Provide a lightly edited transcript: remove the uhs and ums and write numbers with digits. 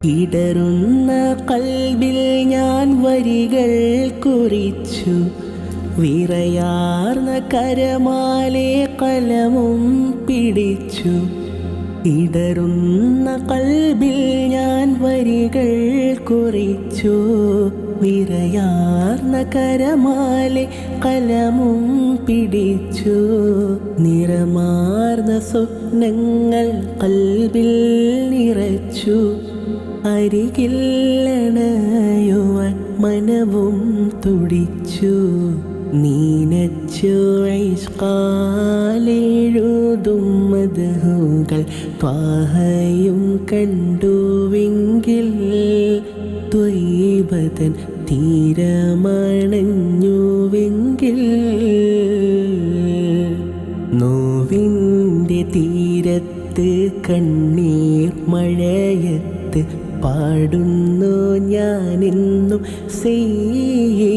ഇടറുന്ന കൽബിൽ ഞാൻ വരികൾ കുറിച്ചു, വിറയാർന്ന കരമാലെ കലമും പിടിച്ചു. ഇടറുന്ന കൽബിൽ ഞാൻ വരികൾ കുറിച്ചു, വിറയാർന്ന കരമാലെ കലമും പിടിച്ചു. നിറമാർന്ന സ്വപ്നങ്ങൾ കൽബിൽ നിറച്ചു, അരികില്ലണയുവാൻ മനവും തുടിച്ചു. നീനച്ചു ഇഷ്കാലെഴുതും മദ്ഹുകൾ ത്വാഹയും കണ്ടുവെങ്കിൽ, ത്വയ്യിബതൻ തീരമണഞ്ഞുവെങ്കിൽ. നോവിൻ്റെ തീരത്ത് കണ്ണീർ മഴയത്ത് പാടുന്നു ഞാനെന്നും സയ്യിദേ